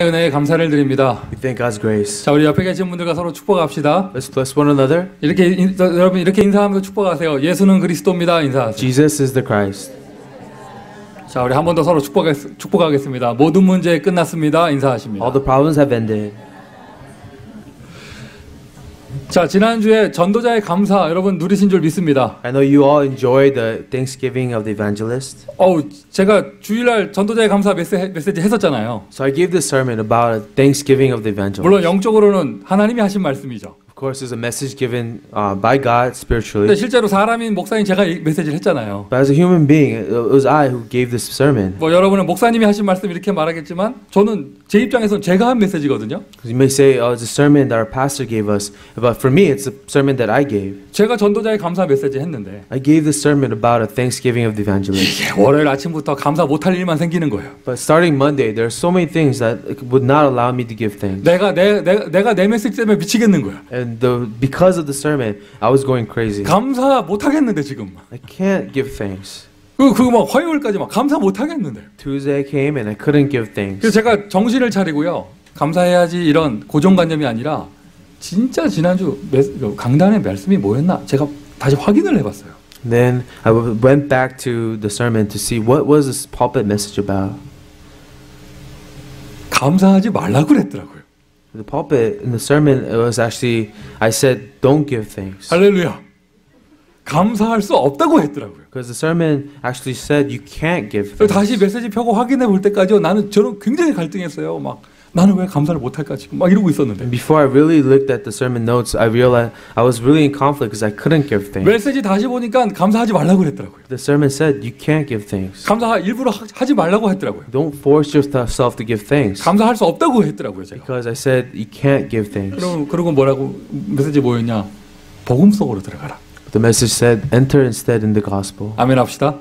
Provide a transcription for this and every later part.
은혜에 감사를 드립니다. We thank God's grace. 자, 우리 옆에 계신 분들과 서로 축복합시다. Let's bless one another. 여러분 이렇게 인사하면서 축복하세요. 예수는 그리스도입니다. 인사하세요. Jesus is the Christ. 자, 우리 한 번 더 서로 축복하겠습니다. 모든 문제 끝났습니다. 인사하십니다. All the problems have ended. 자, 지난주에 전도자의 감사 여러분 누리신 줄 믿습니다. I know you all enjoyed the Thanksgiving of the evangelist. 제가 주일날 전도자의 감사 메시지 했었잖아요. So I gave this sermon about a Thanksgiving of the evangelist. 물론 영적으로는 하나님이 하신 말씀이죠. Of course, it's a message given by God spiritually. 근데 실제로 사람인 목사인 제가 이 메시지를 했잖아요. But as a human being, it was I who gave this sermon. 여러분은 목사님이 하신 말씀 이렇게 말하겠지만 저는 제 입장에서는 제가 한 메시지거든요. You may say, "Oh, it's a sermon that our pastor gave us," but for me, it's a sermon that I gave. 제가 전도자의 감사 메시지 했는데 I gave this sermon about a Thanksgiving of the evangelist. 월요일 아침부터 감사 못할 일만 생기는 거예요. But starting Monday, there are so many things that would not allow me to give thanks. 내가 내 메시지 때문에 미치겠는 거예요. And because of the sermon, I was going crazy. 감사 못 하겠는데 지금. I can't give thanks. 그거 막 화요일까지 막 감사 못 하겠는데. Tuesday came and I couldn't give thanks. 그래서 제가 정신을 차리고요. 감사해야지 이런 고정관념이 아니라 진짜 지난주 강단의 말씀이 뭐였나 제가 다시 확인을 해봤어요. Then I went back to the sermon to see what was this pulpit message about. 감사하지 말라고 그랬더라고요. The pulpit in the sermon, it was actually, I said, don't give thanks. 할렐루야. 감사할 수 없다고 했더라고요. Because the sermon actually said you can't give 그래서 thanks. 다시 메시지 펴고 확인해 볼 때까지요. 저는 굉장히 갈등했어요. 막 나는 왜 감사를 못 할까 지금 막 이러고 있었는데. And before I really looked at the sermon notes, I realized I was really in conflict because I couldn't give thanks. 메시지 다시 보니까 감사하지 말라고 그랬더라고요. The sermon said you can't give thanks. 감사 일부러 하지 말라고 했더라고요. Don't force yourself to give thanks. 감사할 수 없다고 했더라고요, 제가. Because I said you can't give thanks. 그리고 뭐라고 메시지 뭐였냐? 복음 속으로 들어가라. The message said enter instead in the gospel. 아멘 합시다.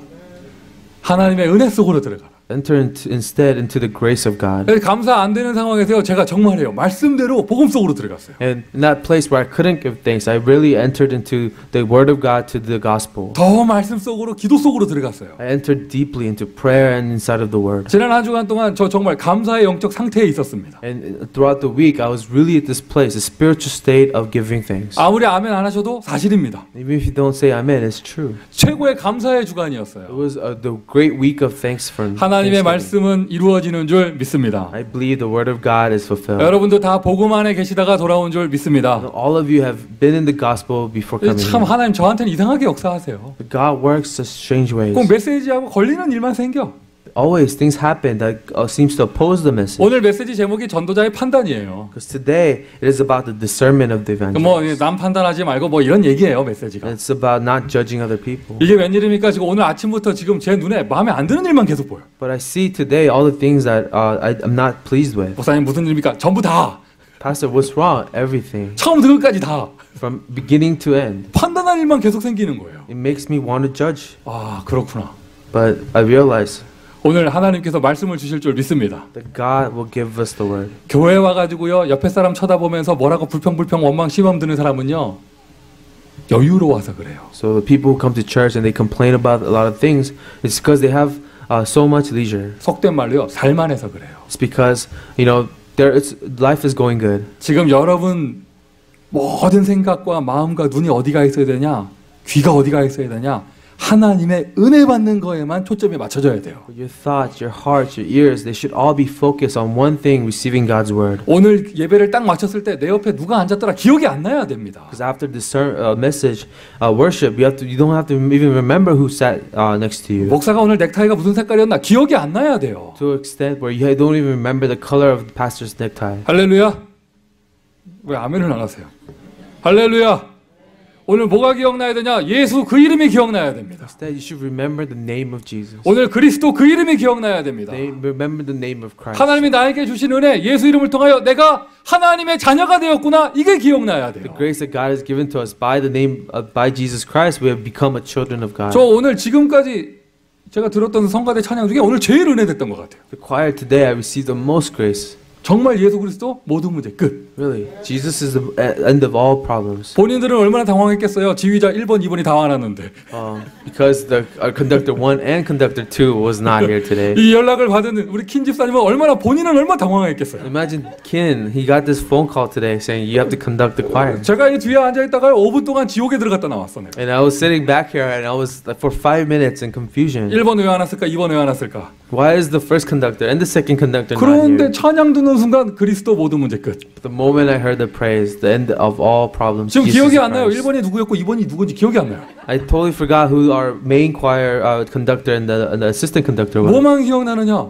하나님의 은혜 속으로 들어가라. Enter instead into the grace of God. 감사 안 되는 상황에서요, 제가 정말해요. 말씀대로 복음 속으로 들어갔어요. And in that place where I couldn't give thanks, I really entered into the word of God, to the gospel. 더 말씀 속으로, 기도 속으로 들어갔어요. I entered deeply into prayer and inside of the word. 지난 한 주간 동안 저 정말 감사의 영적 상태에 있었습니다. And throughout the week, I was really at this place, a spiritual state of giving thanks. 아무리 아멘 안 하셔도 사실입니다. Even if you don't say amen, it's true. 최고의 감사의 It 주간이었어요. was the great week of thanks for 하나님의 말씀은 이루어지는 줄 믿습니다. I believe the word of God is fulfilled. 여러분도 다 복음 안에 계시다가 돌아온 줄 믿습니다. All of you have been in the gospel before coming 참 here. 하나님 저한테는 이상하게 역사하세요. But God works such strange ways. 꼭 메시지하고 걸리는 일만 생겨. Always things happen that seems to oppose the message. 오늘 메시지 제목이 전도자의 판단이에요. Because today it is about the discernment of the evangelist. 남 판단하지 말고 뭐 이런 얘기예요, 메시지가. It's about not judging other people. 이게 웬일입니까? 지금 오늘 아침부터 지금 제 눈에 마음에 안 드는 일만 계속 보여. But I see today all the things that I'm not pleased with. 목사님 무슨 일입니까? 전부 다. Pastor, what's wrong? Everything. 처음부터 끝까지 다. From beginning to end. 판단할 일만 계속 생기는 거예요. It makes me want to judge. 아, 그렇구나. But I realize 오늘 하나님께서 말씀을 주실 줄 믿습니다. that God will give us the word. 교회 와가지고요, 옆에 사람 쳐다보면서 뭐라고 불평 원망 시험 드는 사람은요, 여유로워서 그래요. So the people who come to church and they complain about a lot of things, it's because they have so much leisure. 속된 말로요, 살만해서 그래요. It's because life is going good. 지금 여러분 모든 생각과 마음과 눈이 어디가 있어야 되냐, 귀가 어디가 있어야 되냐, 하나님의 은혜 받는 거에만 초점이 맞춰져야 돼요. Your thoughts, your hearts, your ears, they should all be focused on one thing, receiving God's word. 오늘 예배를 딱 마쳤을 때 내 옆에 누가 앉았더라 기억이 안 나야 됩니다. Because after this message, worship, you don't have to even remember who sat next to you. 목사가 오늘 넥타이가 무슨 색깔이었나 기억이 안 나야 돼요. To an extent where you don't even remember the color of the pastor's necktie. 할렐루야. 왜 아멘을 안 하세요? 할렐루야. 오늘 뭐가 기억나야 되냐? 예수 그 이름이 기억나야 됩니다. Instead, you should remember the name of Jesus. 오늘 그리스도 그 이름이 기억나야 됩니다. Remember the name of Christ. 하나님이 나에게 주신 은혜, 예수 이름을 통하여 내가 하나님의 자녀가 되었구나. 이게 기억나야 돼요. The grace that God has given to us by the name by Jesus Christ, we have become a children of God. 저 오늘 지금까지 제가 들었던 성가대 찬양 중에 오늘 제일 은혜 됐던 것 같아요. The choir today, I received the most grace. 정말 예수 그리스도 모든 문제 끝. Really, Jesus is the end of all problems. 본인들은 얼마나 당황했겠어요. 지휘자 1번, 2번이 다 왔는데. Because the conductor 1 and conductor 2 was not here today. 이 연락을 받은 우리 킨 집사님은 본인은 얼마나 당황했겠어요. Imagine Kin, he got this phone call today saying you have to conduct the choir. 제가 이 뒤에 앉아 있다가 5분 동안 지옥에 들어갔다 나왔어요. And I was sitting back here and I was like, for 5 minutes in confusion. 1번 왜 안 왔을까? 2번 왜 안 왔을까? Why is the first conductor and the second conductor not 그런데 here? 찬양 듣는 순간 그리스도 모든 문제 끝. The moment I heard the praise, the end of all problems. 지금 Jesus 기억이 안 나요. Christ. 1번이 누구였고 2번이 누군지 기억이 안 나요. I totally forgot who our main choir conductor and the assistant conductor was. 뭐만 기억나느냐?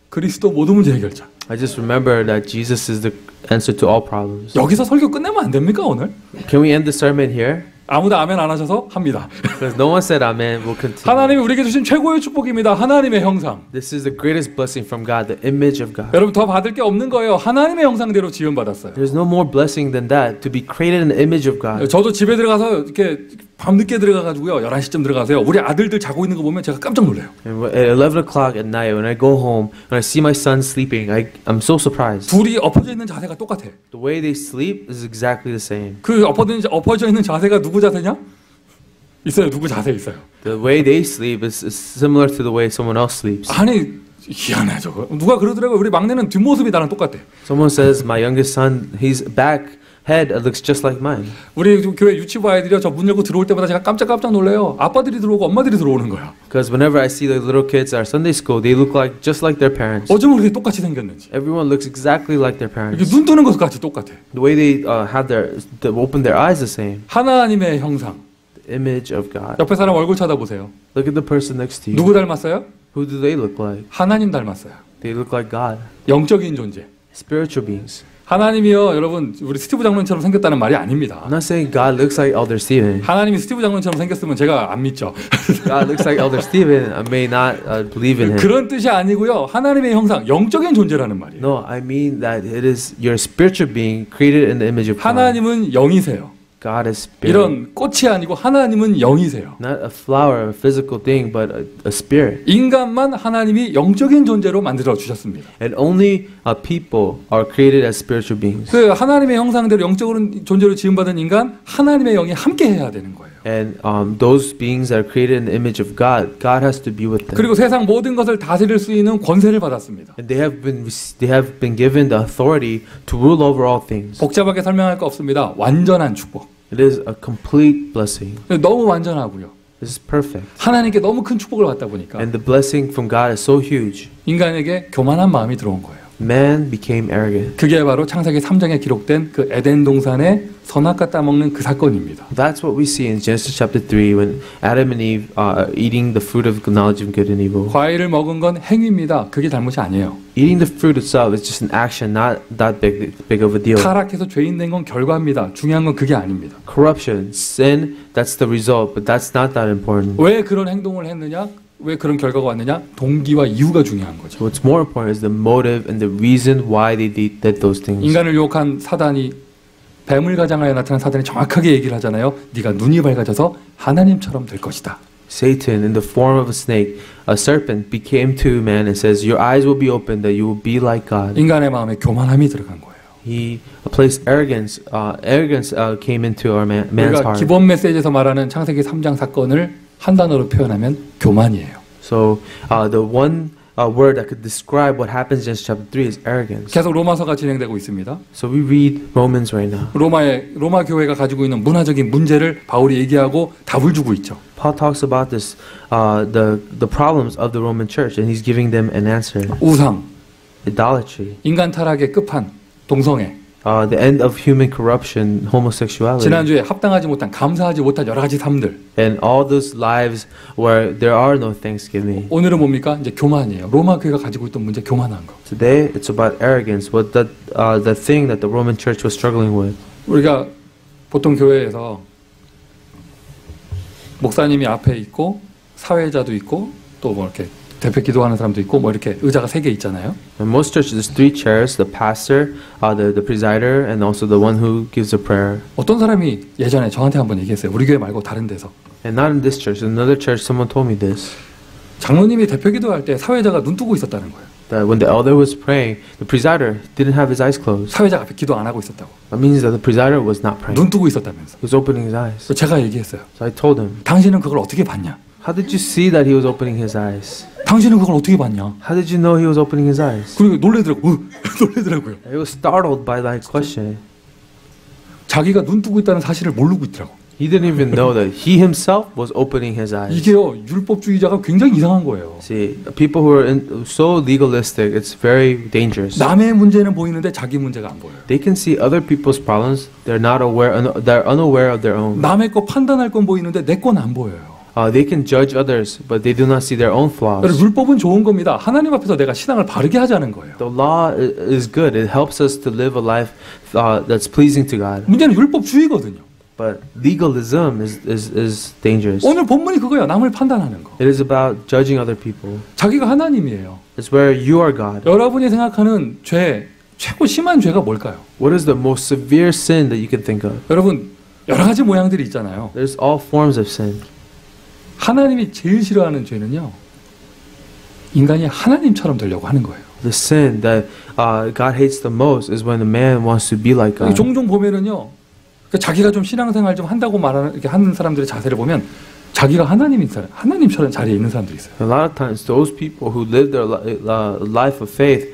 그리스도 모든 문제 해결자. I just remember that Jesus is the answer to all problems. 여기서 설교 끝내면 안 됩니까 오늘? Can we end the sermon here? 아무도 아멘 안 하셔서 합니다. Because no one said amen. We'll continue. 하나님이 우리에게 주신 최고의 축복입니다. 하나님의 형상. This is the greatest blessing from God, the image of God. 여러분 더 받을 게 없는 거예요. 하나님의 형상대로 지음받았어요. There's no more blessing than that, to be created in the image of God. 저도 집에 들어가서 이렇게 밤늦게 들어가가지고요. 11시쯤 들어가세요. 우리 아들들 자고 있는 거 보면 제가 깜짝 놀라요. And at 11 o'clock at night, when I go home, when I see my son sleeping, I'm so surprised. 둘이 엎어져 있는 자세가 똑같아. The way they sleep is exactly the same. 그 엎어져 있는 자세가 누구 자세냐? 있어요. 누구 자세 있어요. The way they sleep is similar to the way someone else sleeps. 아니 희한해 저거. 누가 그러더라고요. 우리 막내는 뒷모습이 나랑 똑같대. Someone says my youngest son, his back head looks just like mine. 우리 교회 유치부 아이들이요. 저 문 열고 들어올 때마다 제가 깜짝 놀래요. 아빠들이 들어오고 엄마들이 들어오는 거야. Because whenever I see the little kids at our Sunday school, they look like just like their parents. 어쩜 그렇게 똑같이 생겼는지. Everyone looks exactly like their 이게 parents. 눈 뜨는 것과 같이 똑같아. The way they open their eyes the same. 하나님의 형상. The image of God. 옆에 사람 얼굴 쳐다보세요. Look at the person next to you. 누구 닮았어요? Who do they look like? 하나님 닮았어요. They look like God. 영적인 존재. Spiritual beings. 하나님이요, 여러분, 우리 스티브 장로님처럼 생겼다는 말이 아닙니다. I'm not saying God looks like Elder Stephen. 하나님이 스티브 장로님처럼 생겼으면 제가 안 믿죠. God looks like Elder Stephen. I may not believe in him. 그런 뜻이 아니고요. 하나님의 형상, 영적인 존재라는 말이에요. No, I mean that it is your spiritual being created in the image of God. 하나님은 영이세요. God is spirit. 이런 꽃이 아니고 하나님은 영이세요. Not a flower, a physical thing, but a spirit. 인간만 하나님이 영적인 존재로 만들어 주셨습니다. And only people are created as spiritual beings. 그 하나님의 형상대로 영적인 존재로 지음받은 인간, 하나님의 영이 함께 해야 되는 거예요. And those beings that are created in the image of God, God has to be with them. 그리고 세상 모든 것을 다스릴 수 있는 권세를 받았습니다. And they have been given the authority to rule over all things. 복잡하게 설명할 거 없습니다. 완전한 축복. It is a complete blessing. 너무 완전하고요. This is perfect. 하나님께 너무 큰 축복을 받다 보니까 And the blessing from God is so huge. 인간에게 교만한 마음이 들어온 거예요. Man became arrogant. 그게 바로 창세기 3장에 기록된 그 에덴 동산의 선악과 따먹는 그 사건입니다. That's what we see in Genesis chapter 3 when Adam and Eve are eating the fruit of knowledge of good and evil. 과일을 먹은 건 행위입니다. 그게 잘못이 아니에요. Eating the fruit itself is just an action, not that big of a deal. 타락해서 죄인 된 건 결과입니다. 중요한 건 그게 아닙니다. Corruption, sin, that's the result, but that's not that important. 왜 그런 행동을 했느냐? 왜 그런 결과가 왔느냐? 동기와 이유가 중요한 거죠. What's more important is the motive and the reason why they did those things. 인간을 유혹한 사단이 뱀을 가장하여 나타난 사단이 정확하게 얘기를 하잖아요. 네가 눈이 밝아져서 하나님처럼 될 것이다. Satan, in the form of a snake, a serpent, became to man and says, "Your eyes will be opened, that you will be like God." 인간의 마음에 교만함이 들어간 거예요. He placed arrogance. Arrogance came into our man's 우리가 heart. 기본 메시지에서 말하는 창세기 3장 사건을 한 단어로 표현하면 교만이에요. So the one word that could describe what happens in Genesis chapter 3 is arrogance. 계속 로마서가 진행되고 있습니다. So we read Romans right now. 로마 교회가 가지고 있는 문화적인 문제를 바울이 얘기하고 답을 주고 있죠. Paul talks about this, the problems of the Roman Church, and he's giving them an answer. 우상, Idolatry, 인간 타락의 끝판, 동성애. the end of human corruption, homosexuality, 지난주에 합당하지 못한, 감사하지 못한 여러 가지 삶들. and all those lives where there are no thanksgiving. 오늘은 뭡니까? 이제 교만이에요. 로마 교회가 가지고 있던 문제 교만한 거. Today it's about arrogance, what the thing that the Roman Church was struggling with. 우리가 보통 교회에서 목사님이 앞에 있고 사회자도 있고 또 뭐 이렇게 대표 기도하는 사람도 있고 뭐 이렇게 의자가 3개 있잖아요. In most churches, there's 3 chairs: the pastor, the presider, and also the one who gives the prayer. 어떤 사람이 예전에 저한테 한번 얘기했어요. 우리 교회 말고 다른 데서. And not in this church, in another church, someone told me this. 장로님이 대표 기도할 때 사회자가 눈 뜨고 있었다는 거예요. that when the elder was praying, the presider didn't have his eyes closed. 사회자 앞에 기도 안 하고 있었다고. That means that the presider was not praying. 눈 뜨고 있었다면서. He was opening his eyes. 그래서 제가 얘기했어요. So I told him, 당신은 그걸 어떻게 봤냐? how did you see that he was opening his eyes? 당신은 그걸 어떻게 봤냐? How did you know he was opening his eyes? 그리고 놀래더라고요. He was startled by that question. 자기가 눈 뜨고 있다는 사실을 모르고 있더라고. He didn't even know that he himself was opening his eyes. 이게요, 율법주의자가 굉장히 이상한 거예요. See, people who are so legalistic, it's very dangerous. 남의 문제는 보이는데 자기 문제가 안 보여요. They can see other people's problems. They're unaware of their own. 남의 거 판단할 건 보이는데 내 건 안 보여요. They can judge others, but they do not see their own flaws. 율법은 좋은 겁니다. 하나님 앞에서 내가 신앙을 바르게 하자는 거예요. The law is good. It helps us to live a life that's pleasing to God. 문제는 율법주의거든요. But legalism is dangerous. 오늘 본문이 그거예요. 남을 판단하는 거. It is about judging other people. 자기가 하나님이에요. It's where you are God. 여러분이 생각하는 죄, 최고 심한 죄가 뭘까요? What is the most severe sin that you can think of? 여러분, 여러 가지 모양들이 있잖아요. There's all forms of sin. 하나님이 제일 싫어하는 죄는요, 인간이 하나님처럼 되려고 하는 거예요. The sin that God hates the most is when a man wants to be like God. 종종 보면은요, 자기가 좀 신앙생활 좀 한다고 말하는 이렇게 하는 사람들의 자세를 보면 자기가 하나님처럼 자리에 있는 사람들이 있어요. A lot of times, those people who live their life of faith,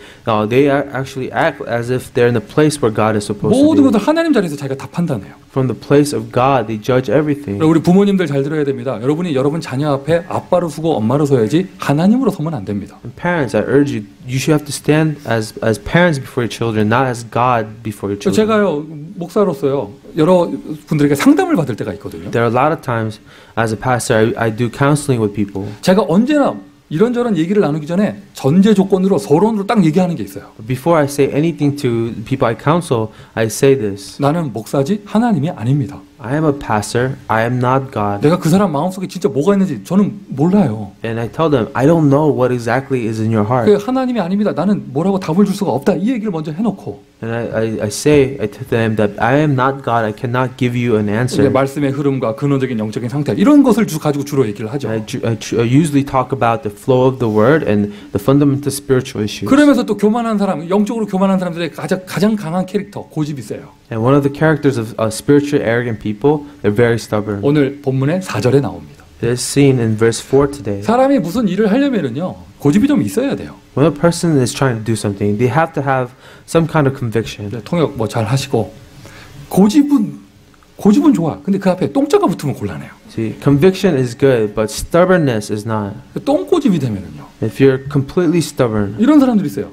they actually act as if they're in the place where God is supposed to 모든 be. 것을 하나님 자리에서 자기가 다 판단해요. From the place of God, they judge everything. 우리 부모님들 잘 들어야 됩니다. 여러분이 여러분 자녀 앞에 아빠로 서고 엄마로 서야지 하나님으로 서면 안 됩니다. And parents, I urge you, you should have to stand as parents before your children, not as God before your children. 제가요, 목사로서요, 여러 분들에게 상담을 받을 때가 있거든요. There are a lot of times, as a pastor, I do counseling with people. 제가 언제나 이런저런 얘기를 나누기 전에 전제 조건으로 서론으로 딱 얘기하는 게 있어요. Before I say anything to people I counsel, I say this. 나는 목사지 하나님이 아닙니다. I am a pastor. I am not God. 내가 그 사람 마음속에 진짜 뭐가 있는지 저는 몰라요. And I tell them, I don't know what exactly is in your 그 heart. 하나님이 아닙니다. 나는 뭐라고 답을 줄 수가 없다. 이 얘기를 먼저 해놓고 And I tell them that I am not God. I cannot give you an answer. 말씀의 흐름과 근원적인 영적인 상태 이런 것을 가지고 주로 얘기를 하죠. I usually talk about the flow of the word and the fundamental spiritual issues. 그러면서 또 교만한 사람, 영적으로 교만한 사람들의 가장 강한 캐릭터, 고집이 세요. And one of the characters of spiritually arrogant people, they're very stubborn. 오늘 본문의 4절에 나옵니다. It is seen in verse 4 today. 사람이 무슨 일을 하려면은요, 고집이 좀 있어야 돼요. When a person is trying to do something, they have to have some kind of conviction. 통역 뭐 잘 하시고 고집은 좋아. 근데 그 앞에 똥자가 붙으면 곤란해요. See, conviction is good, but stubbornness is not. 똥고집이 되면은요, If you're completely stubborn, 이런 사람들이 있어요.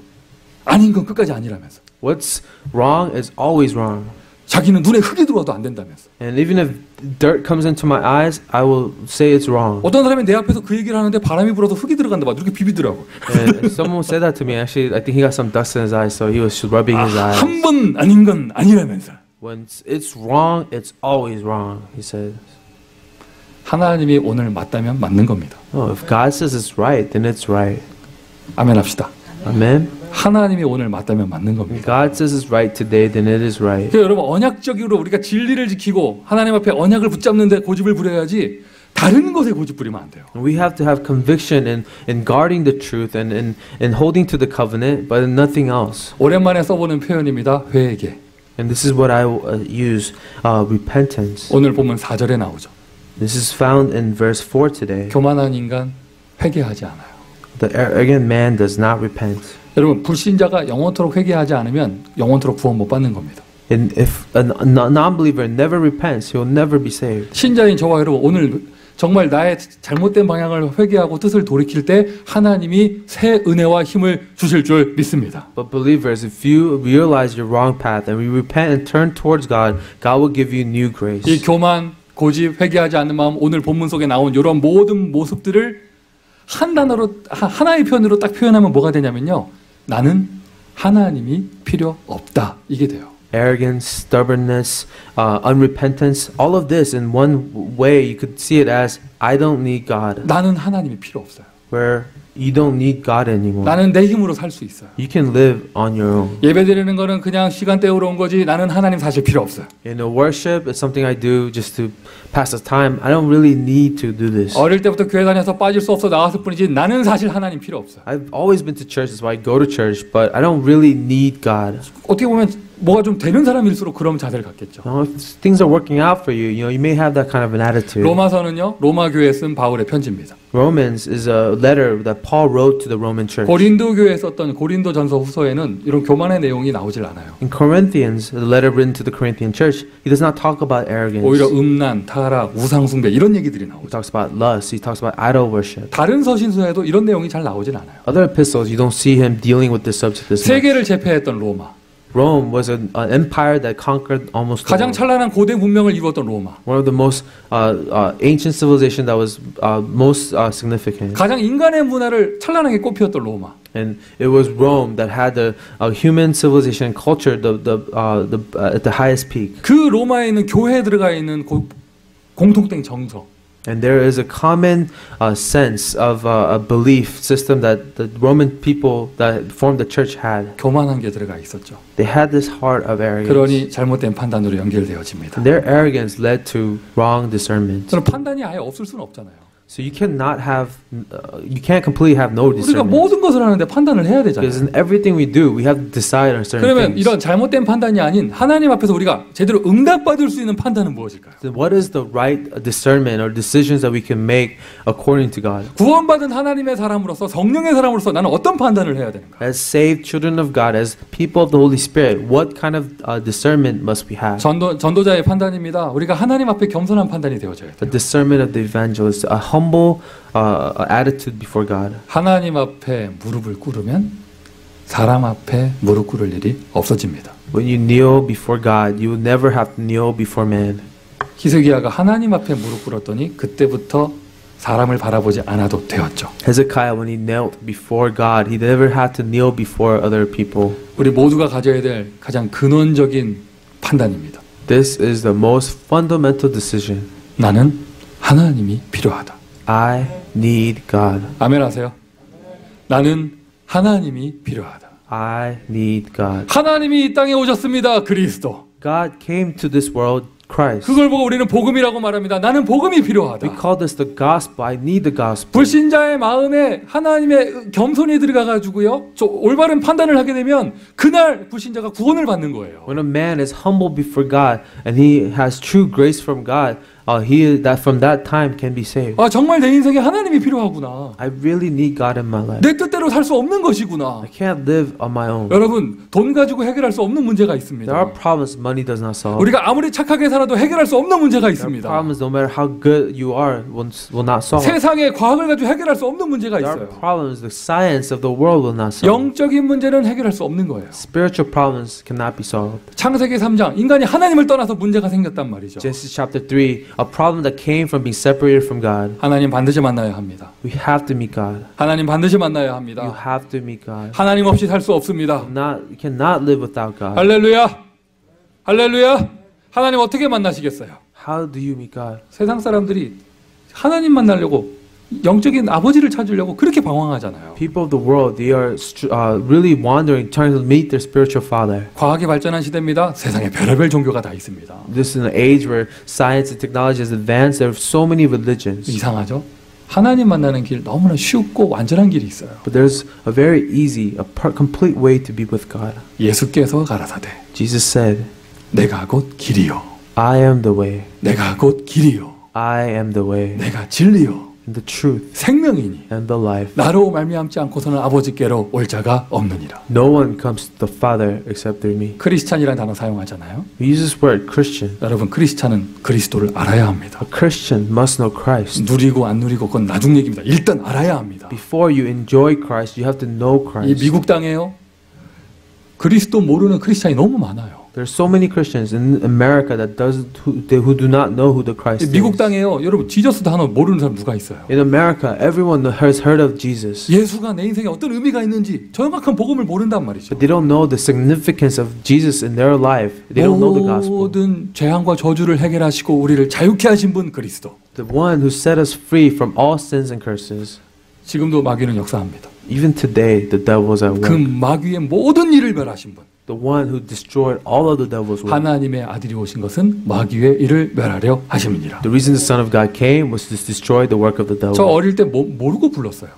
아닌 건 끝까지 아니라면서. what's wrong is always wrong. 자기는 눈에 흙이 들어와도 안 된다면서. And even if dirt comes into my eyes, I will say it's wrong. 어떤 사람이 내 앞에서 그 얘기를 하는데 바람이 불어도 흙이 들어간다 막 이렇게 비비더라고. And someone said that to me. Actually, I think he got some dust in his eyes, so he was rubbing his eyes. 한 번 아닌 건 아니라면서. When it's wrong, it's always wrong, he said. 하나님이 오늘 맞다면 맞는 겁니다. Oh, if God says it's right, then it's right. 아멘 합시다. Amen? 하나님이 오늘 맞다면 맞는 If 겁니다. God says it's right today, then it is right. 그러니까 여러분 언약적으로 우리가 진리를 지키고 하나님 앞에 언약을 붙잡는데 고집을 부려야지 다른 것에 고집 부리면 안 돼요. We have to have conviction in guarding the truth and in holding to the covenant, but in nothing else. 오랜만에 써보는 표현입니다. 회개. And this is what I use, repentance. 오늘 보면 4절에 나오죠. This is found in verse 4 today. 교만한 인간 회개하지 않아요. The arrogant man does not repent. 여러분 불신자가 영원토록 회개하지 않으면 영원토록 구원 못 받는 겁니다. And if a non-believer never repents, he will never be saved. 신자인 저와 여러분 오늘 정말 나의 잘못된 방향을 회개하고 뜻을 돌이킬 때 하나님이 새 은혜와 힘을 주실 줄 믿습니다. But believers, if you realize your wrong path and we repent and turn towards God, God will give you new grace. 이 교만, 고집, 회개하지 않는 마음 오늘 본문 속에 나온 이런 모든 모습들을 한 단어로 하나의 표현으로 딱 표현하면 뭐가 되냐면요. 나는 하나님이 필요 없다. 이게 돼요. Arrogance, stubbornness, unrepentance, all of this in one way you could see it as I don't need God. 나는 하나님이 필요 없어요. Where you don't need God anymore. 나는 내 힘으로 살 수 있어요. You can live on your own. 예배 드리는 거는 그냥 시간 때우러 온 거지 나는 하나님 사실 필요 없어요. You know, worship is something I do just to pass the time. I don't really need to do this. 어릴 때부터 교회 다녀서 빠질 수 없어 나왔을 뿐이지 나는 사실 하나님 필요 없어요. I've always been to church, that's why I go to church, but I don't really need God. 어떻게 보면 뭐가 좀 되는 사람일수록 그런 자세를 갖겠죠. If things are working out for you, you may have that kind of an attitude. 로마서는요, 로마 교회에 쓴 바울의 편지입니다. Romans is a letter that Paul wrote to the Roman church. 고린도 교회에 썼던 고린도전서 후서에는 이런 교만의 내용이 나오질 않아요. In Corinthians, the letter written to the Corinthian church, he does not talk about arrogance. 오히려 음란, 타락, 우상숭배 이런 얘기들이 He 나오죠. talks about lust. He talks about idol worship. 다른 서신서에도 이런 내용이 잘 나오진 않아요. Other epistles, you don't see him dealing with this subject as much. 세계를 제패했던 로마, Rome was an empire that conquered almost the 가장 world. 찬란한 고대 문명을 이루었던 로마, One of the most ancient civilization that was most significant. 가장 인간의 문화를 찬란하게 꽃피웠던 로마. And it was Rome that had the human civilization and culture at the highest peak. 그 로마에는 교회에 들어가 있는 공통된 정서. And there is a common sense of a belief system that the Roman people that formed the church had. 교만한 게 들어가 있었죠. They had this heart of arrogance. 그러니 잘못된 판단으로 연결되어집니다. And their arrogance led to wrong discernment. 저는 판단이 아예 없을 수는 없잖아요. So you can't completely have no 우리가 discernment. 모든 것을 하는데 판단을 해야 Because 되잖아요. in everything we do, we have to decide on certain 그러면 things. 이런 잘못된 판단이 아닌 하나님 앞에서 우리가 제대로 응답받을 수 있는 판단은 무엇일까요? Then what is the right discernment or decisions that we can make according to God? 구원받은 하나님의 사람으로서 성령의 사람으로서 나는 어떤 판단을 해야 되는가? As saved children of God, as people of the Holy Spirit, what kind of discernment must we have? 전도자의 판단입니다. 우리가 하나님 앞에 겸손한 판단이 되어져야 The 돼요. discernment of the evangelist, a humble attitude before God. 하나님 앞에 무릎을 꿇으면 사람 앞에 무릎 꿇을 일이 없어집니다. When you kneel before God, you will never have to kneel before man. 히스기야가 하나님 앞에 무릎 꿇었더니 그때부터 사람을 바라보지 않아도 되었죠. Hezekiah, when he knelt before God, he never had to kneel before other people. 우리 모두가 가져야 될 가장 근원적인 판단입니다. This is the most fundamental decision. 나는 하나님이 필요하다. I need God. 아멘 하세요. 나는 하나님이 필요하다. I need God. 하나님이 이 땅에 오셨습니다. 그리스도. God came to this world, Christ. 그걸 보고 우리는 복음이라고 말합니다. 나는 복음이 We 필요하다. call this the gospel. I need the gospel. 불신자의 마음에 하나님의 겸손이 들어가 가지고요. 올바른 판단을 하게 되면 그날 불신자가 구원을 받는 거예요. When a man is humble before God and he has true grace from God, from that time can be saved. 아, 정말 내 인생에 하나님이 필요하구나. I really need God in my life. 내 뜻대로 살 수 없는 것이구나. I can't live on my own. 여러분, 돈 가지고 해결할 수 없는 문제가 There 있습니다. are problems money does not solve. 우리가 아무리 착하게 살아도 해결할 수 없는 문제가 There are 있습니다. problems no matter how good you are will not solve. 세상의 과학을 가지고 해결할 수 없는 문제가 There are 있어요. problems the science of the world will not solve. 영적인 문제는 해결할 수 없는 거예요. Spiritual problems cannot be solved. 창세기 3장, 인간이 하나님을 떠나서 문제가 생겼단 말이죠. Genesis chapter 3, a problem that came from being separated from God. 하나님 반드시 만나야 합니다. We have to meet God. 하나님 반드시 만나야 You 합니다. have to meet God. 하나님 없이 살 수 없습니다. You cannot live without God. 할렐루야! 할렐루야! 하나님 어떻게 만나시겠어요? How do you meet God? 세상 사람들이 하나님 만나려고 영적인 아버지를 찾으려고 그렇게 방황하잖아요. People of the world, they are really wandering, trying to meet their spiritual father. 과학이 발전한 시대입니다. 세상에 별의별 종교가 다 있습니다. This is an age where science and technology has advanced. There are so many religions. 이상하죠? 하나님 만나는 길 너무나 쉽고 완전한 길이 있어요. But there's a very easy, complete way to be with God. 예수께서 가라사대 Jesus said, 내가 곧 길이요. I am the way. 내가 곧 길이요. I am the way 내가 진리요. and the truth 생명이니 and the life. 나로 말미암지 않고서는 아버지께로 올 자가 없느니라. No one comes to the Father except through me. 크리스찬이라는 단어 사용하잖아요. We use this word Christian. 여러분, 크리스찬은 그리스도를 알아야 합니다. A Christian must know Christ. 누리고 안 누리고 그건 나중 얘기입니다. 일단 알아야 합니다. Before you enjoy Christ, you have to know 이 Christ. 미국 땅에요. 그리스도 모르는 크리스찬이 너무 많아요. There's so many Christians in America who do not know who the Christ is. 미국 땅에요. 여러분, 지저스 단어 모르는 사람 누가 있어요? In America, everyone has heard of Jesus. 예수가 내 인생에 어떤 의미가 있는지 정확한 복음을 모른단 말이죠. But they don't know the significance of Jesus in their life. They don't know the gospel. 모든 재앙과 저주를 해결하시고 우리를 자유케 하신 분 그리스도. The one who set us free from all sins and curses. 지금도 마귀는 역사합니다. Even today, the devil is at 그 work. 마귀의 모든 일을 멸하신 분. The one who destroyed all of the devil's work. 하나님의 아들이 오신 것은 마귀의 일을 멸하려 하심이니라. The reason the Son of God came was to destroy the work of the devil. 저 어릴 때 모르고 불렀어요.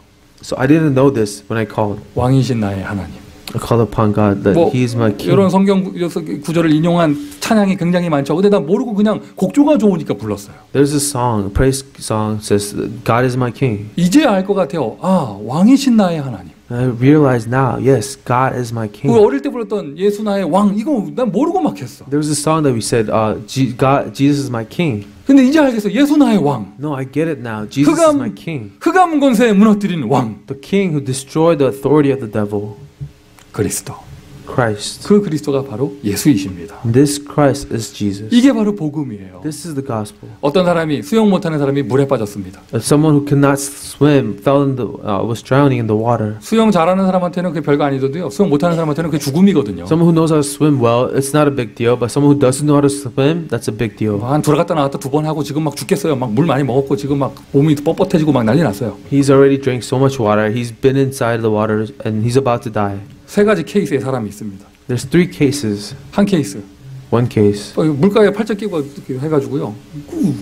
So I didn't know this when I called. 왕이신 나의 하나님. I called upon God that He is my King. 이런 성경 구절을 인용한 찬양이 굉장히 많죠. 근데 나 모르고 그냥 곡조가 좋으니까 불렀어요. There's a song, a praise song says, God is my King. 이제 알 것 같아요. 아, 왕이신 나의 하나님. And I realize now, yes, God is my 그 King. 어릴 때 불렀던 예수 나의 왕 이거 난 모르고 막 했어. There was a song that we said, Jesus is my King. 근데 이제 알겠어. 예수 나의 왕. No, I get it now. Jesus is my King. 흑암 권세 무너뜨리는 왕. The King who destroyed the authority of the devil. 그리스도. Christ. 그 그리스도가 바로 예수이십니다. This Christ is Jesus. 이게 바로 복음이에요. This is the gospel. 어떤 사람이 수영 못하는 사람이 물에 빠졌습니다. Someone who could not swim fell in the was drowning in the water. 수영 잘하는 사람한테는 그게 별거 아니더라도요. 수영 못하는 사람한테는 그게 죽음이거든요. Someone who knows how to swim well, it's not a big deal. But someone who doesn't know how to swim, that's a big deal. 한 들어갔다 나왔다 2번 하고 지금 막 죽겠어요. 막 물 많이 먹었고 지금 막 몸이 뻣뻣해지고 막 난리 났어요. He's already drank so much water. He's been inside the water and he's about to die. 3가지 케이스의 사람이 있습니다. There's 3 cases. 한 케이스. One case. 물가에 팔짱 끼고 이렇게 해가지고요.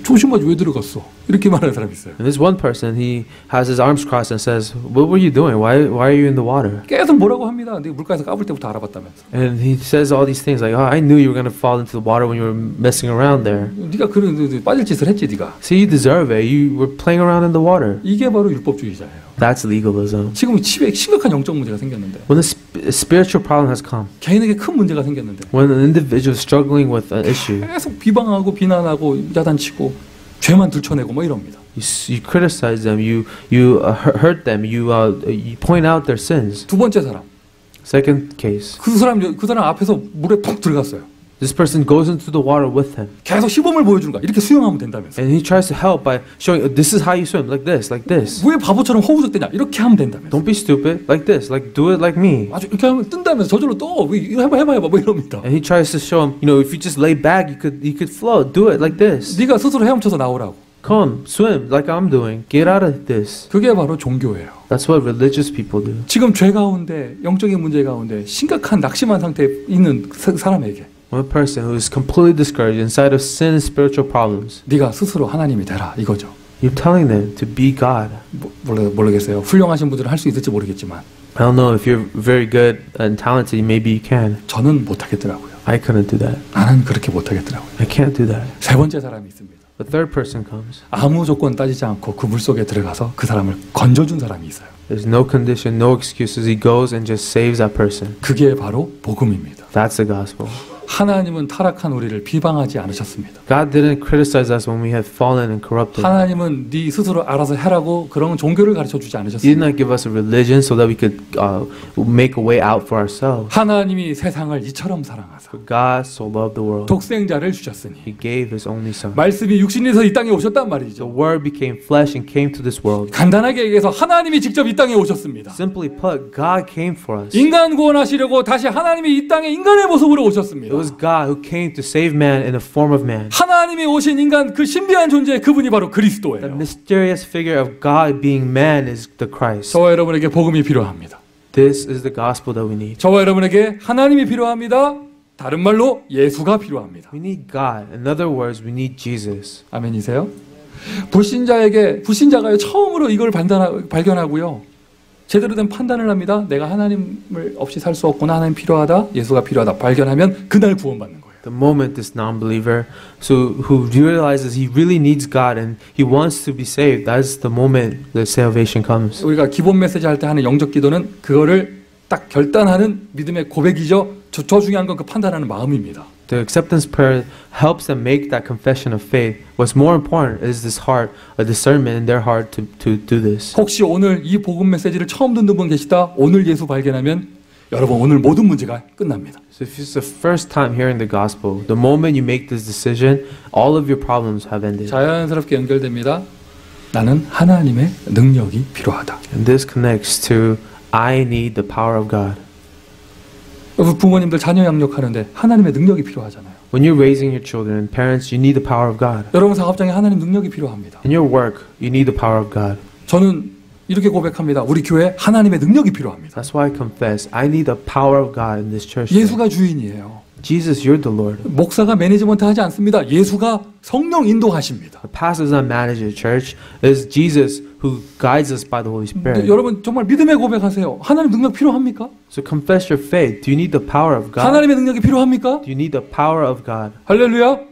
조심하지 왜 들어갔어? 이렇게 말하는 사람이 있어요. And this one person, he has his arms crossed and says, "What were you doing? Why are you in the water?" 계속 뭐라고 합니다. 근데 물가에서 까불 때부터 알아봤다면서. And he says all these things like, "Oh, I knew you were going to fall into the water when you were messing around there. 네가 그런 빠질 짓을 했지 네가. See, you deserve it. You were playing around in the water." 이게 바로 율법주의자예요. That's legalism. 지금 집에 심각한 영적 문제가 생겼는데. When a spiritual problem has come, 개인에게 큰 문제가 생겼는데. when an individual is struggling with an issue, 계속 비방하고 비난하고 야단치고 죄만 들춰내고 뭐 이럽니다. you criticize them, you hurt them, you point out their sins. 두 번째 사람. Second case, 그 사람 앞에서 물에 푹 들어갔어요. this person goes into the water with him, 계속 시범을 보여주는 거야. 이렇게 수영하면 된다면서. and he tries to help by showing, this is how you swim, like this, like this. 왜 바보처럼 허우적대냐? 이렇게 하면 된다면서. Don't be stupid, like this, like do it like me. 아주 이렇게 하면 뜬다면서 저절로 떠. 해봐 뭐 이럽니다. And he tries to show him, if you just lay back, you could float. Do it like this. 네가 스스로 헤엄쳐서 나오라고. Come, swim like I'm doing. Get out of this. 그게 바로 종교예요. That's what religious people do. 지금 죄 가운데 영적인 문제 가운데 심각한 낙심한 상태에 있는 사람에게 One person who is completely discouraged inside of sin and spiritual problems. 네가 스스로 하나님이 되라 이거죠. You're telling them to be God. 모르겠어요. 훌륭하신 분들은 할 수 있을지 모르겠지만 I don't know if you're very good and talented. Maybe you can. 저는 못하겠더라고요. I couldn't do that. 나는 그렇게 못하겠더라고요. I can't do that. 3번째 사람이 있습니다. The third person comes. 아무 조건 따지지 않고 그 물속에 들어가서 그 사람을 건져준 사람이 있어요. There's no condition, no excuses. He goes and just saves that person. 그게 바로 복음입니다. That's the gospel. 하나님은 타락한 우리를 비방하지 않으셨습니다. God didn't criticize us when we had fallen and corrupted. 하나님은 네 스스로 알아서 하라고 그런 종교를 가르쳐주지 He did 않으셨습니다. not give us a religion so that we could make a way out for ourselves. 하나님이 세상을 이처럼 사랑하사 For God so loved the world. 독생자를 주셨으니 He gave His only Son. 말씀이 육신에서 이 땅에 오셨단 The 말이죠. Word became flesh and came to this world. 간단하게 얘기해서 하나님이 직접 이 땅에 오셨습니다. Simply put, God came for us. 인간 구원하시려고 다시 하나님이 이 땅에 인간의 모습으로 It 오셨습니다. was God who came to save man in the form of man. 하나님이 오신 인간 그 신비한 존재 그분이 바로 The 그리스도예요. mysterious figure of God being man is the Christ. 저와 여러분에게 복음이 필요합니다. This is the gospel that we need. 저와 여러분에게 하나님이 필요합니다. 다른 말로 예수가 필요합니다. We need God. In other words, we need Jesus. 아멘이세요? 불신자가요 처음으로 이걸 발견하고요. 제대로 된 판단을 합니다. 내가 하나님을 없이 살 수 없구나. 하나님 필요하다. 예수가 필요하다. 발견하면 그날 구원받는 거예요. The moment this non-believer who realizes he really needs God and he wants to be saved, that's the moment the salvation comes. 우리가 기본 메시지 할 때 하는 영적 기도는 그거를 딱 결단하는 믿음의 고백이죠. 더 중요한 건 그 판단하는 마음입니다. The acceptance prayer helps them make that confession of faith. What's more important is this heart, a discernment in their heart to do this. 혹시 오늘 이 복음 메시지를 처음 듣는 분 계시다. 오늘 예수 발견하면 여러분 오늘 모든 문제가 끝납니다. So if it's the first time hearing the gospel, the moment you make this decision, all of your problems have ended. 자연스럽게 연결됩니다. 나는 하나님의 능력이 필요하다. And this connects to I need the power of God. 부모님들 자녀 양육하는데 하나님의 능력이 필요하잖아요. When you're raising your children, parents, you need the power of God. 여러분 사업장에 하나님 능력이 필요합니다. In your work, you need the power of God. 저는 이렇게 고백합니다. 우리 교회 하나님의 능력이 필요합니다. That's why I confess. I need the power of God in this church. today. 예수가 주인이에요. Jesus, you're the Lord. 목사가 매니지먼트 하지 않습니다. 예수가 성령 인도하십니다. The pastor does not manage the church. It's Jesus who guides us by the Holy Spirit. 여러분 정말 믿음의 고백하세요. 하나님 능력 필요합니까? So confess your faith. Do you need the power of God? 하나님의 능력이 필요합니까? Do you need the power of God? 할렐루야.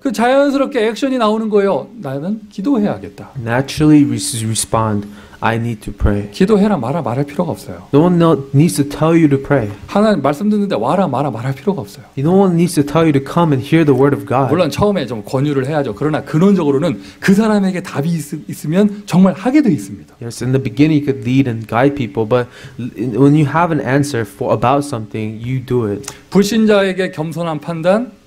그 자연스럽게 액션이 나오는 거예요. 나는 기도해야겠다. Naturally respond. I need to pray. 기도해라 말할 필요가 없어요. No one needs to tell you to pray. 하나님 말씀 듣는데 와라 말할 필요가 없어요. No one needs to tell you to come and hear the word of God. 물론 처음에 좀 권유를 해야죠. 그러나 근원적으로는 그 사람에게 답이 있으면 정말 하게 돼 있습니다. Yes, in the beginning you could lead and guide people, but when you have an answer about something, you do it. 불신자에게 겸손한 판단,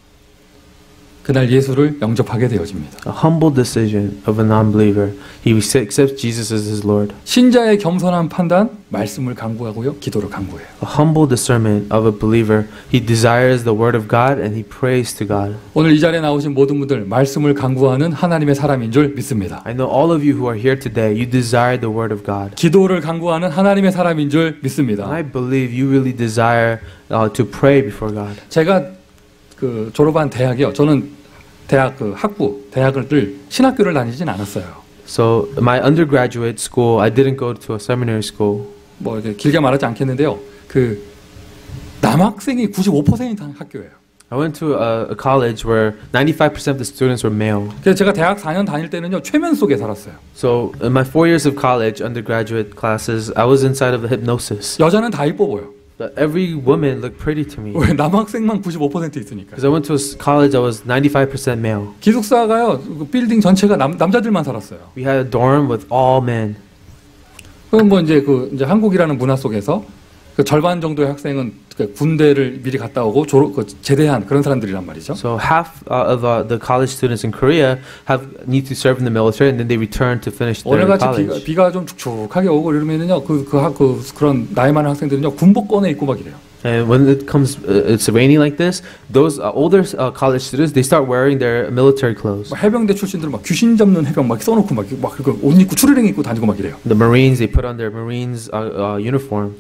그날 예수를 영접하게 되어집니다. A humble decision of a non-believer. He accepts Jesus as his Lord. 신자의 겸손한 판단, 말씀을 강구하고요, 기도를 강구해요. A humble discernment of a believer. He desires the word of God and he prays to God. 오늘 이 자리에 나오신 모든 분들 말씀을 강구하는 하나님의 사람인 줄 믿습니다. I know all of you who are here today, you desire the word of God. 기도를 강구하는 하나님의 사람인 줄 믿습니다. I believe you really desire to pray before God. 제가 그 졸업한 대학이요. 저는 대학 그 학부 대학을 신학교를 다니진 않았어요. So my undergraduate school, I didn't go to a seminary school. 뭐 이렇게 길게 말하지 않겠는데요. 그 남학생이 95%인 학교예요. I went to a college where 95% of the students were male. 그래서 제가 대학 4년 다닐 때는요 최면 속에 살았어요. So in my 4 years of college, undergraduate classes, I was inside of a hypnosis. 여자는 다 이뻐 보여. But every woman looked pretty to me. 왜 남학생만 95% 있으니까. Because I went to a college, I was 95% male. 기숙사가요 그 빌딩 전체가 남자들만 살았어요. We had a dorm with all men. 그럼 뭐 이제 이제 한국이라는 문화 속에서 그 절반 정도의 학생은 그 군대를 미리 갔다 오고 제대한 그런 사람들이란 말이죠. So half of the college students in Korea need to serve in the military, and then they return to finish their 오늘같이 college. 비가 좀 축축하게 오고 이러면은요 그런 나이 많은 학생들은요 군복 꺼내 입고 막 이래요. And when it comes, it's raining like this. Those older college students, they start wearing their military clothes. 해병대 출신들은 막 귀신 잡는 해병 막 써놓고 막 옷 입고 추리닝 입고 다니고 막 이래요. The Marines, they put on their Marines uniform.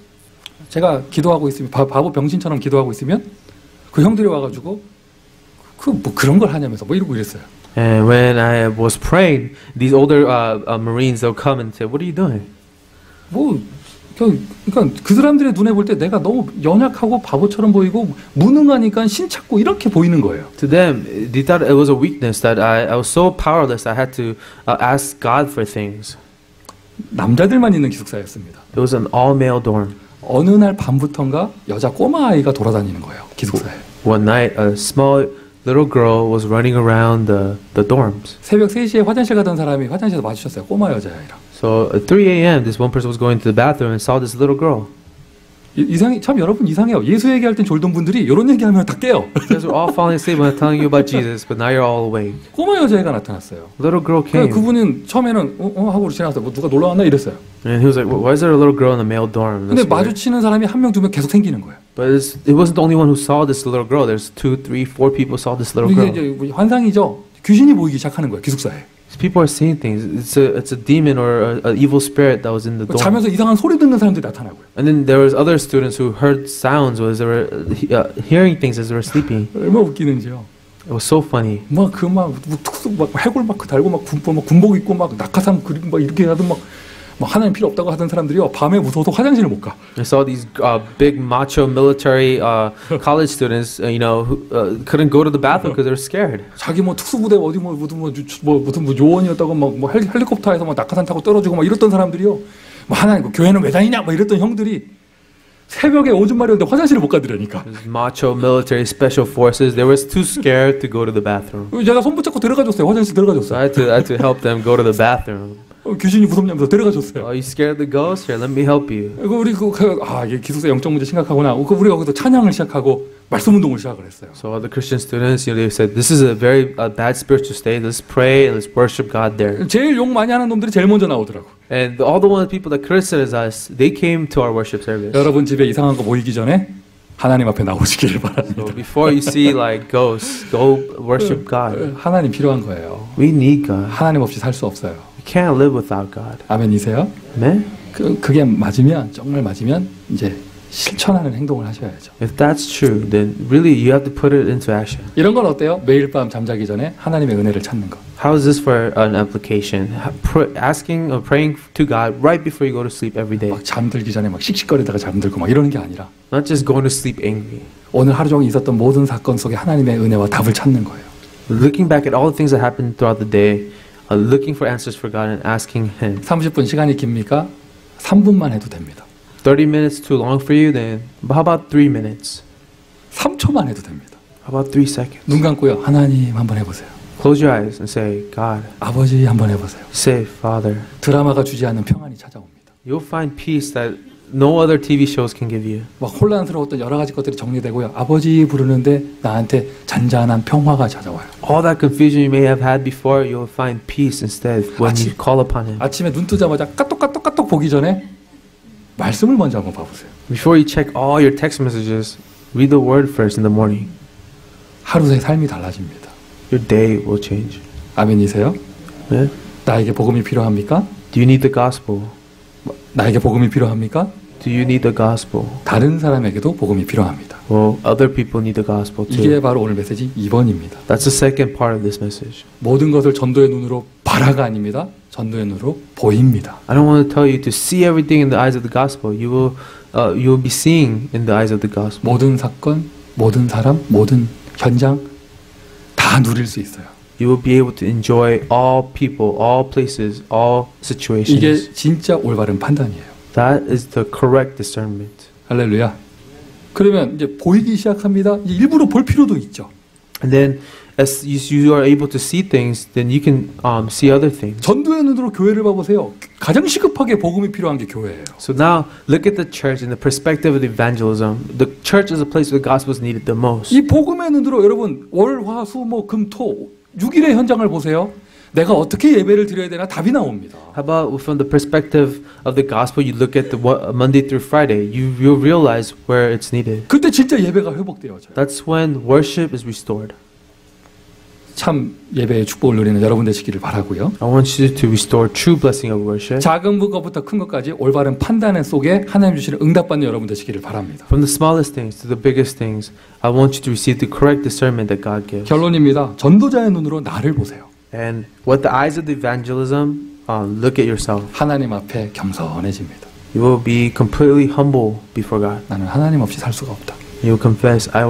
제가 기도하고 있으면 바보 병신처럼 기도하고 있으면 그 형들이 와가지고 뭐 그런 걸 하냐면서 뭐 이러고 이랬어요. And when I was praying, these older Marines, they'll come and say, "What are you doing?" 뭐 그러니까 그 사람들의 눈에 볼 때 내가 너무 연약하고 바보처럼 보이고 무능하니까 신찾고 이렇게 보이는 거예요. To them, they thought it was a weakness that I was so powerless. I had to ask God for things. 남자들만 있는 기숙사였습니다. It was an all-male dorm. 어느 날 밤부터인가 여자 꼬마 아이가 돌아다니는 거예요. 기숙사에. One night, a small little girl was running around the dorms. 새벽 3시에 화장실 가던 사람이 화장실에서 마주쳤어요. 꼬마 여자아이랑. So at 3 a.m., this one person was going to the bathroom and saw this little girl. 참 여러분 이상해요. 예수 얘기할 땐 졸던 분들이 이런 얘기하면 다 깨요. You guys were all falling asleep when I'm telling you about Jesus, but now you're all awake. 꼬마 여자애가 나타났어요. Little girl came. 그분은 처음에는 하고 지나갔어요. 뭐 누가 놀러 왔나 이랬어요. And he was like, why is there a little girl in the male dorm? 근데 마주치는 사람이 한 명 두 명 계속 생기는 거예요. But it wasn't the only one who saw this little girl. There's 2, 3, 4 people saw this little 이게 girl. 이제 환상이죠. 귀신이 보이기 시작하는 거예요. 기숙사에. People are seeing things. It's a demon or an evil spirit that was in the dorm. 자면서 이상한 소리 듣는 사람들이 나타나고요. And then there was other students who heard sounds as they were hearing things as they were sleeping. 얼마나 웃기는지요. It was so funny. 막 특수 해골 마크 달고 막 군복 입고 막 낙하산 그리고 막 이렇게 하던 막 하나님 필요 없다고 하던 사람들이요 밤에 무서워서 화장실을 못 가. I saw these big macho military college students, who couldn't go to the bathroom because they were scared. 자기 뭐 특수부대 어디 무슨 요원이었다고 막 헬리콥터에서 막 낙하산 타고 떨어지고 막 이랬던 사람들이요. 뭐 하나님 교회는 왜 다니냐 막 이랬던 형들이 새벽에 오줌 마려운데 화장실을 못 가더라니까. Macho military special forces, they were too scared to go to the bathroom. 제가 손 붙잡고 데려가줬어요. 화장실 데려가줬어요. So I had to help them go to the bathroom. 귀신이 무섭냐면서 데려가줬어요. Are you scared of the ghost? Here, let me help you. 우리 이게 기숙사 영적 문제 심각하구나. 우리가 거기서 찬양을 시작하고 말씀 운동을 시작을 했어요. So the Christian students, they said, this is a very bad spiritual state. Let's pray and let's worship God there. 제일 욕 많이 하는 놈들이 제일 먼저 나오더라고. And all the people that criticize us, they came to our worship service. 여러분 집에 이상한 거 보이기 전에 하나님 앞에 나오시길 바랍니다. So before you see like ghosts, go worship God. 하나님 필요한 거예요. We need God. 하나님 없이 살 수 없어요. We You can't live without God. 아멘이세요? Amen? 그게 맞으면 정말 맞으면 이제 실천하는 행동을 하셔야죠. If that's true, then really you have to put it into action. 이런 건 어때요? 매일 밤 잠자기 전에 하나님의 은혜를 찾는 거. How is this for an application? Asking or praying to God right before you go to sleep every day. 막 잠들기 전에 막 씩씩거리다가 잠들고 막 이러는 게 아니라 Not just going to sleep angry. 오늘 하루 종일 있었던 모든 사건 속에 하나님의 은혜와 답을 찾는 거예요. Looking back at all the things that happened throughout the day, looking for answers for God and asking Him. 30분 시간이 깁니까? 3분만 해도 됩니다. 30 minutes too long for you? Then how about 3 minutes? 3초만 해도 됩니다. How about 3 seconds? 눈 감고요. 하나님 한번 해보세요. Close your eyes and say, God. 아버지 한번 해보세요. Say, Father. 드라마가 주지 않는 평안이 찾아옵니다. You'll find peace that no other TV shows can give you. 막 혼란스러웠던 여러 가지 것들이 정리되고요. 아버지 부르는데 나한테 잔잔한 평화가 찾아와요. All that confusion you may have had before, you'll find peace instead when you call upon Him. 아침에 눈 뜨자마자 까똑까똑까똑 보기 전에 말씀을 먼저 한번 봐보세요. Before you check all your text messages, read the Word first in the morning. 하루의 삶이 달라집니다. Your day will change. 아멘이세요? Yeah? 나에게 복음이 필요합니까? Do you need the gospel? 나에게 복음이 필요합니까? Do you need the gospel? 다른 사람에게도 복음이 필요합니다. Well, other people need the gospel too. 이게 바로 오늘 메시지 2번입니다. That's the second part of this message. 모든 것을 전도의 눈으로 바라가 아닙니다. 전도의 눈으로 보입니다. I don't want to tell you to see everything in the eyes of the gospel. You will be seeing in the eyes of the gospel. 모든 사건, 모든 사람, 모든 현장 다 누릴 수 있어요. You will be able to enjoy all people, all places, all situations. 이게 진짜 올바른 판단이에요. That is the correct discernment. 할렐루야. 그러면 이제 보이기 시작합니다. 이제 일부러 볼 필요도 있죠. And then as you are able to see things, then you can see other things. 전도의 눈으로 교회를 봐보세요. 가장 시급하게 복음이 필요한 게 교회예요. So now look at the church in the perspective of evangelism. The church is a place where the gospel is needed the most. 이 복음의 눈으로 여러분 월, 화, 수, 목, 금, 토 6일의 현장을 보세요. 내가 어떻게 예배를 드려야 되나 답이 나옵니다. How about from the perspective of the gospel, you look at the Monday through Friday, you'll realize where it's needed. 그때 진짜 예배가 회복되어져요. That's when worship is restored. 참 예배의 축복을 누리는 여러분 되시기를 바라고요. I want you to restore true blessing of worship. 작은 것부터 큰 것까지 올바른 판단 속에 하나님 주시는 응답받는 여러분 되시기를 바랍니다. From the smallest things to the biggest things, I want you to receive the correct discernment that God gives. 결론입니다. 전도자의 눈으로 나를 보세요. And with the eyes of the evangelism, look at yourself. 하나님 앞에 겸손해집니다. You will be completely humble before God. 나는 하나님 없이 살 수가 없다. You will confess, I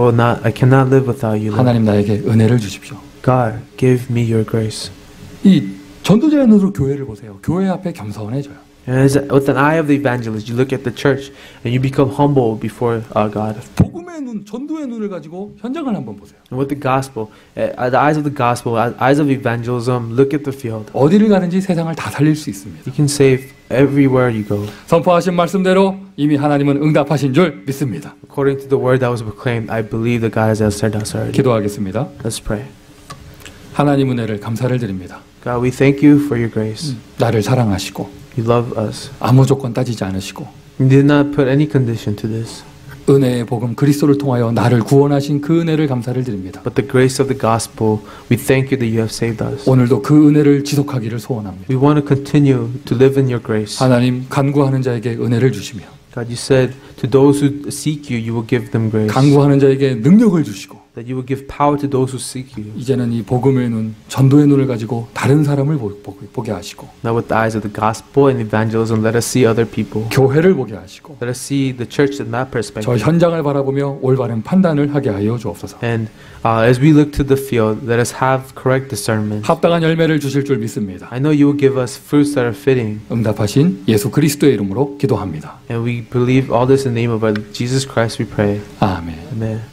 cannot live without you, Lord. 하나님 나에게 은혜를 주십시오. God, give me your grace. 이 전도자의 눈으로 교회를 보세요. 교회 앞에 겸손해져요. And with an eye of the evangelist, you look at the church and you become humble before God. 복음의 눈, 전도의 눈을 가지고 현장을 한번 보세요. And with the gospel, the eyes of the gospel, eyes of evangelism, look at the field. 어디를 가든지 세상을 다 살릴 수 있습니다. You can save everywhere you go. 선포하신 말씀대로 이미 하나님은 응답하신 줄 믿습니다. According to the word that was proclaimed, I believe that God has answered us already. 기도하겠습니다. Let's pray. 하나님 은혜를 감사를 드립니다. God, we thank you for your grace. 나를 사랑하시고 You love us. 아무 조건 따지지 않으시고 You did not put any condition to this. 은혜의 복음 그리스도를 통하여 나를 구원하신 그 은혜를 감사를 드립니다. But the grace of the gospel, we thank you that you have saved us. 오늘도 그 은혜를 지속하기를 소원합니다. We want to continue to live in your grace. 하나님 간구하는 자에게 은혜를 주시며 God, you said to those who seek you, you will give them grace. 간구하는 자에게 능력을 주시고 That you will give power to those who seek you. 이제는 이 복음의 눈, 전도의 눈을 가지고 다른 사람을 보게 하시고 Now with the eyes of the gospel and evangelism, let us see other people. 교회를 보게 하시고 Let us see the church in that 저 perspective. 현장을 바라보며 올바른 판단을 하게 하여 주옵소서. And as we look to the field, let us have correct discernment. 합당한 열매를 주실 줄 믿습니다. I know you will give us fruits that are fitting. 응답하신 예수 그리스도의 이름으로 기도합니다. And we believe all this in the name of our Jesus Christ we pray. 아멘. Amen.